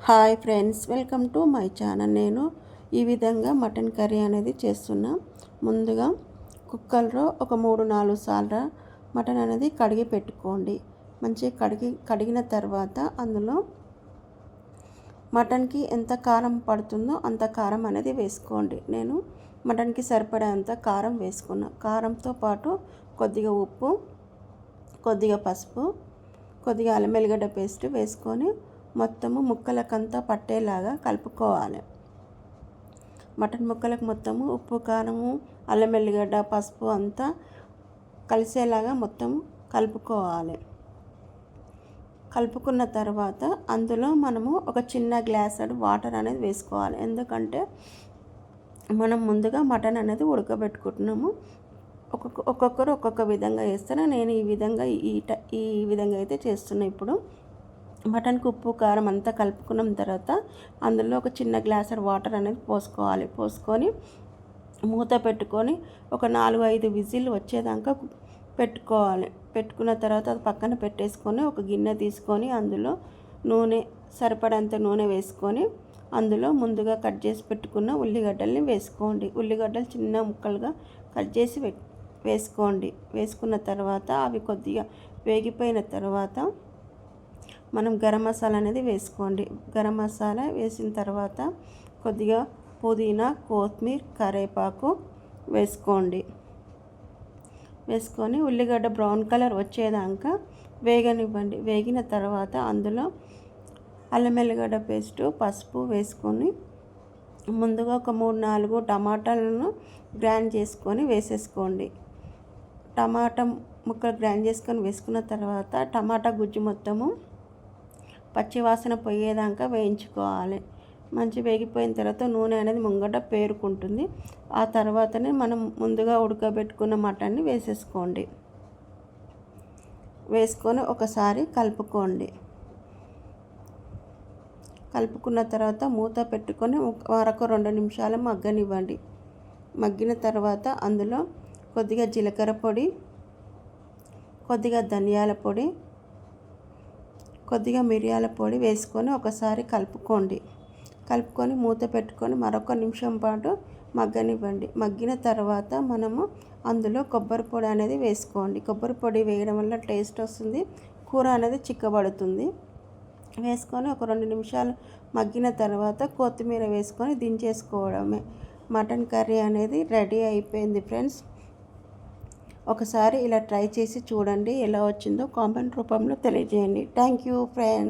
Hi friends, welcome to my channel. నేను ఈ విధంగా మటన్ కర్రీ అనేది చేస్తున్నా. ముందుగా కుక్కర్లో ఒక 3-4 సార్లు మటన్ అనేది కడిగి పెట్టుకోండి. మంచిగా కడిగిన తర్వాత అందులో మటన్కి ఎంత కారం పడుతుందో అంత కారం అనేది వేసుకోండి. నేను మటన్కి సరిపడేంత కారం వేసుకున్నా. కారంతో పాటు కొద్దిగా ఉప్పు, కొద్దిగా పసుపు, కొద్దిగా అల్లం వెల్లిగడ్డ పేస్ట్ వేసుకొని మొత్తము ముక్కలకంతా పట్టేలాగా కలుపుకోవాలి. మటన్ ముక్కలకు మొత్తము ఉప్పు, కారము, అల్లం వెల్లిగడ్డ, పసుపు అంతా కలిసేలాగా మొత్తం కలుపుకోవాలి. కలుపుకున్న తర్వాత అందులో మనము ఒక చిన్న గ్లాసుడు వాటర్ అనేది వేసుకోవాలి. ఎందుకంటే మనం ముందుగా మటన్ అనేది ఉడకబెట్టుకుంటున్నాము. ఒక్కొక్కరు ఒక్కొక్క విధంగా వేస్తారు. నేను ఈ విధంగా అయితే చేస్తున్నా. ఇప్పుడు మటన్కి ఉప్పు, కారం అంతా కలుపుకున్న తర్వాత అందులో ఒక చిన్న గ్లాసుడు వాటర్ అనేది పోసుకొని మూత పెట్టుకొని ఒక 4-5 విజిల్ వచ్చేదాకా పెట్టుకోవాలి. పెట్టుకున్న తర్వాత అది పక్కన పెట్టేసుకొని ఒక గిన్నె తీసుకొని అందులో సరిపడంత నూనె వేసుకొని అందులో ముందుగా కట్ చేసి పెట్టుకున్న ఉల్లిగడ్డల్ని వేసుకోండి. ఉల్లిగడ్డలు చిన్న ముక్కలుగా కట్ చేసి వేసుకోండి. వేసుకున్న తర్వాత అవి కొద్దిగా వేగిపోయిన తర్వాత మనం గరం మసాలా అనేది వేసుకోండి. గరం మసాలా వేసిన తర్వాత కొద్దిగా పుదీనా, కొత్తిమీర, కరివేపాకు వేసుకోండి. వేసుకొని ఉల్లిగడ్డ బ్రౌన్ కలర్ వచ్చేదాకా వేగనివ్వండి. వేగిన తర్వాత అందులో అల్లం వెల్లిగడ్డ పేస్టు, పసుపు వేసుకొని ముందుగా ఒక 3-4 టమాటాలను గ్రైండ్ చేసుకొని వేసేసుకోండి. టమాటా ముక్కలు గ్రైండ్ చేసుకొని వేసుకున్న తర్వాత టమాటా గుజ్జు మొత్తము పచ్చివాసన పోయేదాకా వేయించుకోవాలి. మంచి వేగిపోయిన తర్వాత నూనె అనేది ముంగట పేరుకుంటుంది. ఆ తర్వాతనే మనం ముందుగా ఉడకబెట్టుకున్న మటన్ని వేసేసుకోండి. వేసుకొని ఒకసారి కలుపుకోండి. కలుపుకున్న తర్వాత మూత పెట్టుకొని మరొక 2 నిమిషాలు మగ్గనివ్వండి. మగ్గిన తర్వాత అందులో కొద్దిగా జీలకర్ర పొడి, కొద్దిగా ధనియాల పొడి, కొద్దిగా మిరియాల పొడి వేసుకొని ఒకసారి కలుపుకొని మూత పెట్టుకొని మరొక నిమిషం పాటు మగ్గనివ్వండి. మగ్గిన తర్వాత మనము అందులో కొబ్బరి పొడి అనేది వేసుకోండి. కొబ్బరి పొడి వేయడం వల్ల టేస్ట్ వస్తుంది, కూర అనేది చిక్కబడుతుంది. వేసుకొని ఒక 2 నిమిషాలు మగ్గిన తర్వాత కొత్తిమీర వేసుకొని దించేసుకోవడమే. మటన్ కర్రీ అనేది రెడీ అయిపోయింది ఫ్రెండ్స్. ఒకసారి ఇలా ట్రై చేసి చూడండి. ఎలా వచ్చిందో కామెంట్ రూపంలో తెలియజేయండి. Thank you friends.